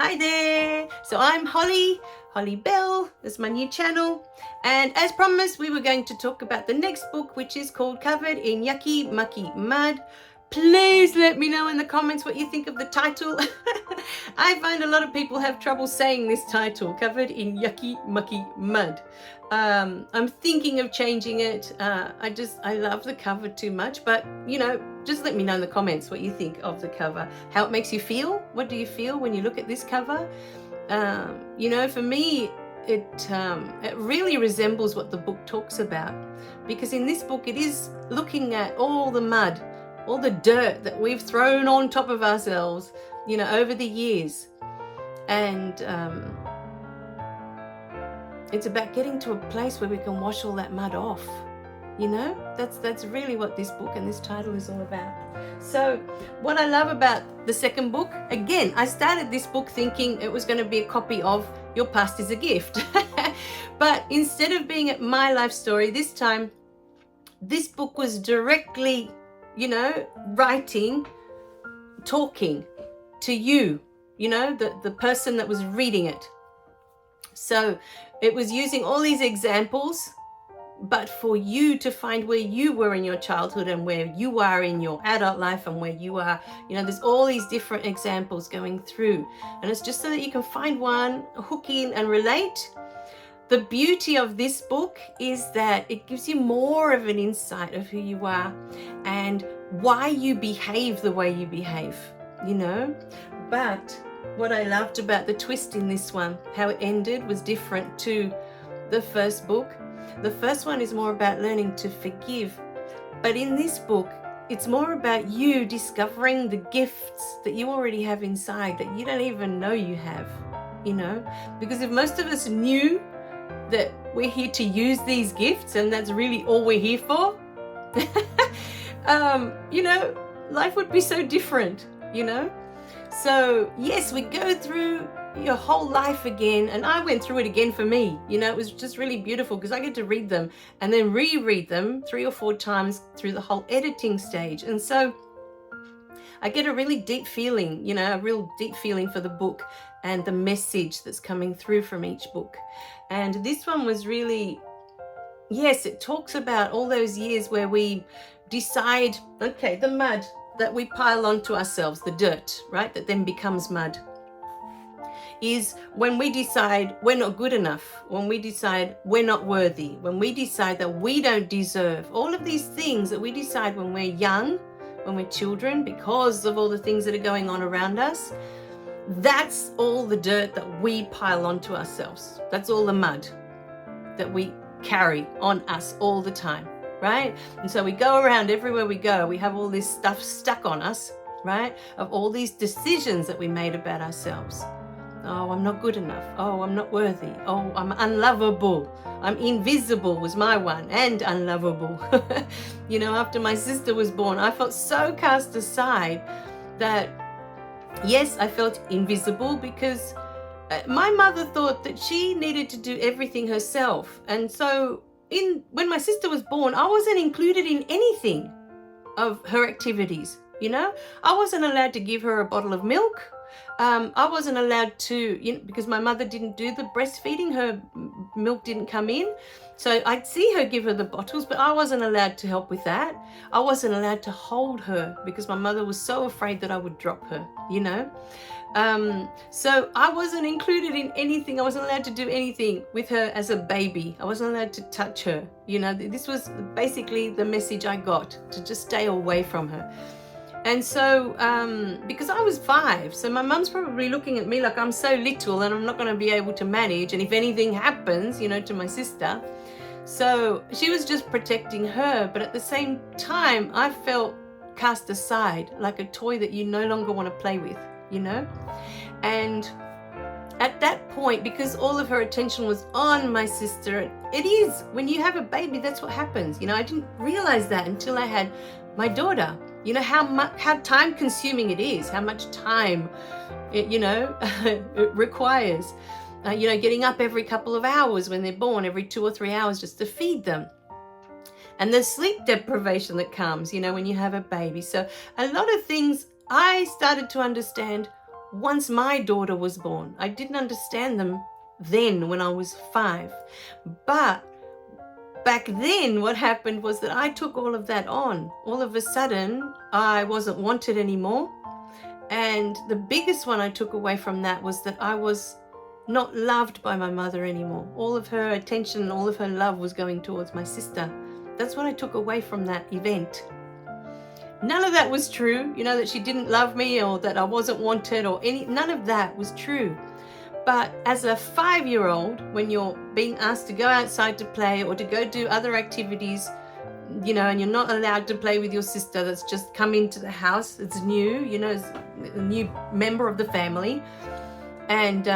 Hi there. So I'm Holly Bell. This is my new channel. And as promised, we were going to talk about the next book, which is called Covered in Yucky Mucky Mud. Please let me know in the comments what you think of the title. I find a lot of people have trouble saying this title, Covered in Yucky Mucky Mud. I'm thinking of changing it. I love the cover too much, but just let me know in the comments what you think of the cover, how it makes you feel. What do you feel when you look at this cover? For me, it really resembles what the book talks about, because in this book it is looking at all the mud, all the dirt that we've thrown on top of ourselves, over the years. And it's about getting to a place where we can wash all that mud off. That's really what this book and this title is all about. So what I love about the second book, again, I started this book thinking it was going to be a copy of Your Past is a Gift. But instead of being at my life story this time, this book was directly, writing, talking to you, the person that was reading it. So it was using all these examples, but for you to find where you were in your childhood and where you are in your adult life and where you are, there's all these different examples going through. And it's just so that you can find one, hook in and relate. The beauty of this book is that it gives you more of an insight of who you are and why you behave the way you behave, But what I loved about the twist in this one, how it ended, was different to the first book. The first one is more about learning to forgive. But in this book, it's more about you discovering the gifts that you already have inside that you don't even know you have, Because if most of us knew that we're here to use these gifts and that's really all we're here for, life would be so different, So yes, we go through your whole life again, and I went through it again for me. It was just really beautiful because I get to read them and then reread them 3 or 4 times through the whole editing stage. And so I get a really deep feeling, a real deep feeling for the book and the message that's coming through from each book. And this one was really, yes, it talks about all those years where we decide, okay, the mud that we pile onto ourselves, the dirt, right, that then becomes mud, is when we decide we're not good enough, when we decide we're not worthy, when we decide that we don't deserve, all of these things that we decide when we're young, when we're children, because of all the things that are going on around us. That's all the dirt that we pile onto ourselves. That's all the mud that we carry on us all the time, right? And so we go around everywhere we go, we have all this stuff stuck on us, right? Of all these decisions that we made about ourselves. Oh, I'm not good enough. Oh, I'm not worthy. Oh, I'm unlovable. I'm invisible was my one, and unlovable. After my sister was born, I felt so cast aside that, yes, I felt invisible because my mother thought that she needed to do everything herself. And so when my sister was born, I wasn't included in anything of her activities. I wasn't allowed to give her a bottle of milk. I wasn't allowed to, because my mother didn't do the breastfeeding, her milk didn't come in. So I'd see her give her the bottles, but I wasn't allowed to help with that. I wasn't allowed to hold her because my mother was so afraid that I would drop her, So I wasn't included in anything. I wasn't allowed to do anything with her as a baby. I wasn't allowed to touch her. This was basically the message I got, to just stay away from her. And so, because I was 5, so my mum's probably looking at me like I'm so little and I'm not going to be able to manage. And if anything happens, to my sister. So she was just protecting her. But at the same time, I felt cast aside, like a toy that you no longer want to play with, And at that point, because all of her attention was on my sister, it is, when you have a baby, that's what happens. I didn't realize that until I had my daughter. How time consuming it is, how much time it, it requires. Getting up every couple of hours when they're born, every 2 or 3 hours just to feed them. And the sleep deprivation that comes, when you have a baby. So a lot of things I started to understand once my daughter was born. I didn't understand them then when I was 5. But back then what happened was that I took all of that on. All of a sudden, I wasn't wanted anymore. And the biggest one I took away from that was that I was not loved by my mother anymore. All of her attention and all of her love was going towards my sister. That's what I took away from that event. None of that was true, that she didn't love me or that I wasn't wanted or none of that was true. But as a 5-year-old, when you're being asked to go outside to play or to go do other activities, and you're not allowed to play with your sister that's just come into the house, it's new, it's a new member of the family, and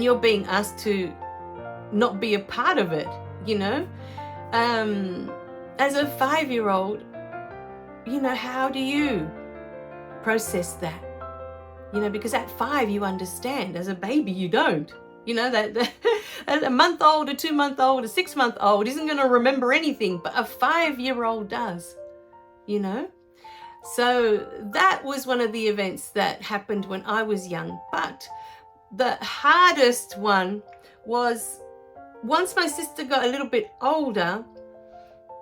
you're being asked to not be a part of it, as a 5-year-old, how do you process that? Because at 5 you understand. As a baby you don't. That a month-old, a 2-month-old, a 6-month-old isn't going to remember anything, but a 5-year-old does. So that was one of the events that happened when I was young. But the hardest one was once my sister got a little bit older,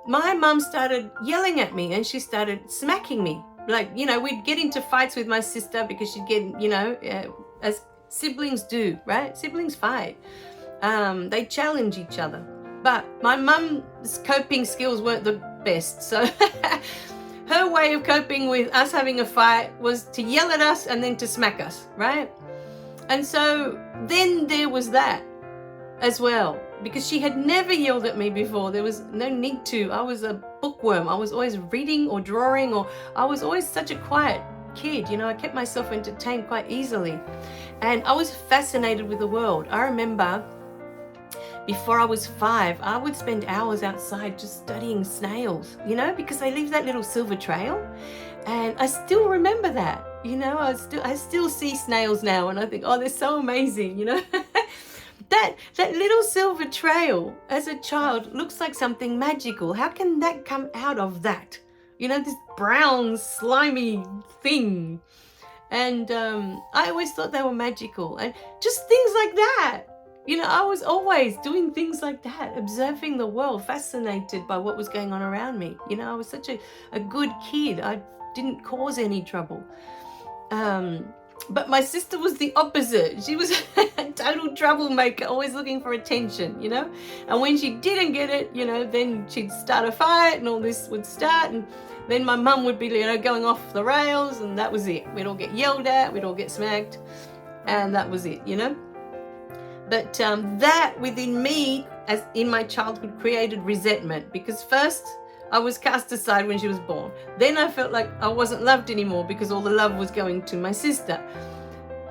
my mum started yelling at me and she started smacking me. We'd get into fights with my sister because she'd get, as siblings do, right? Siblings fight. They challenge each other. But my mum's coping skills weren't the best. So her way of coping with us having a fight was to yell at us and then to smack us, right? And so then there was that as well, because she had never yelled at me before. There was no need to. I was a bookworm. I was always reading or drawing, or I was always such a quiet kid. I kept myself entertained quite easily. And I was fascinated with the world. I remember before I was 5, I would spend hours outside just studying snails, because they leave that little silver trail. And I still remember that, I still see snails now and I think, oh, they're so amazing, That little silver trail as a child looks like something magical. How can that come out of that? This brown, slimy thing. And I always thought they were magical. And just things like that. I was always doing things like that, observing the world, fascinated by what was going on around me. I was such a good kid. I didn't cause any trouble. But my sister was the opposite. She was a total troublemaker, always looking for attention, And when she didn't get it, then she'd start a fight and all this would start. And then my mum would be, going off the rails, and that was it. We'd all get yelled at, we'd all get smacked, and that was it, But that within me, as in my childhood, created resentment, because first I was cast aside when she was born. Then I felt like I wasn't loved anymore because all the love was going to my sister.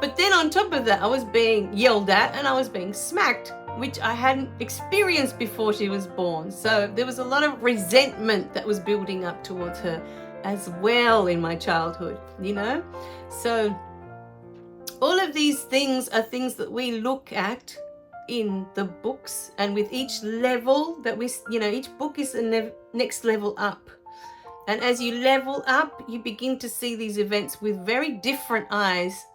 But then on top of that, I was being yelled at and I was being smacked, which I hadn't experienced before she was born. So there was a lot of resentment that was building up towards her as well in my childhood, So all of these things are things that we look at in the books, and with each level that we, each book is a next level up. And as you level up, you begin to see these events with very different eyes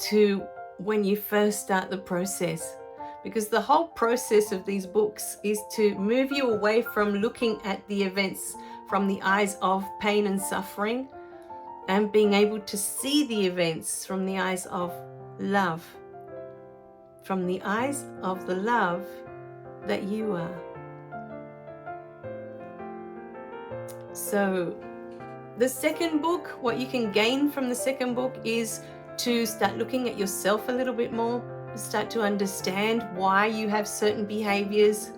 to when you first start the process. Because the whole process of these books is to move you away from looking at the events from the eyes of pain and suffering, and being able to see the events from the eyes of love, from the eyes of the love that you are. So the second book, what you can gain from the second book is to start looking at yourself a little bit more, start to understand why you have certain behaviors.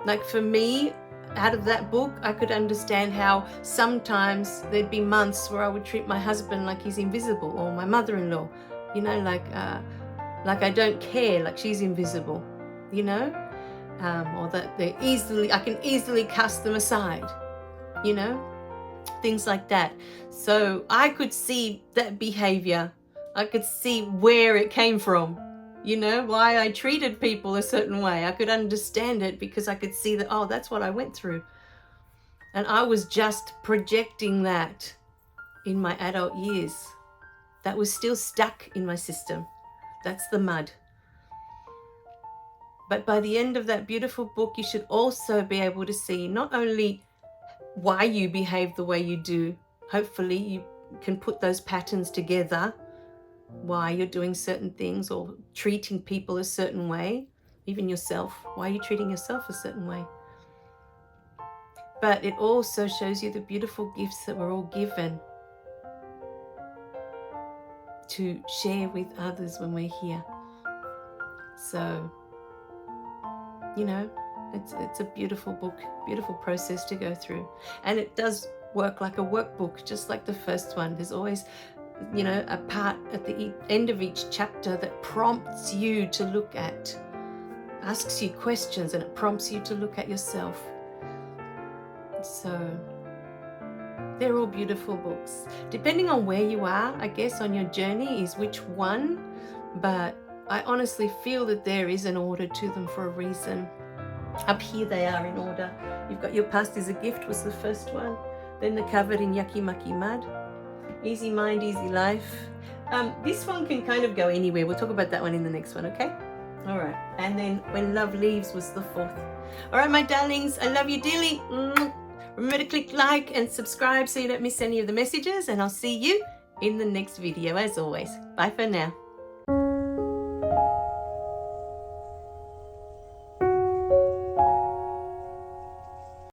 Like for me, out of that book, I could understand how sometimes there'd be months where I would treat my husband like he's invisible, or my mother-in-law, like I don't care, like she's invisible, or that I can easily cast them aside, things like that. So I could see that behavior. I could see where it came from, why I treated people a certain way. I could understand it because I could see that, oh, that's what I went through. And I was just projecting that in my adult years that was still stuck in my system. That's the mud. But by the end of that beautiful book, you should also be able to see not only why you behave the way you do, hopefully you can put those patterns together, why you're doing certain things or treating people a certain way, even yourself, why are you treating yourself a certain way? But it also shows you the beautiful gifts that we're all given to share with others when we're here. So, you know, it's a beautiful book, beautiful process to go through. And it does work like a workbook, just like the first one. There's always, you know, a part at the end of each chapter that prompts you to look at, asks you questions, and it prompts you to look at yourself. So they're all beautiful books. Depending on where you are, I guess, on your journey is which one, but I honestly feel that there is an order to them for a reason. Up here they are in order. You've got Your Past is a Gift was the first one, then the Covered in Yucky Mucky Mud, Easy Mind, Easy Life. This one can kind of go anywhere. We'll talk about that one in the next one, okay? All right. And then When Love Leaves was the fourth. All right, my darlings, I love you dearly. Remember to click like and subscribe so you don't miss any of the messages, and I'll see you in the next video as always. Bye for now.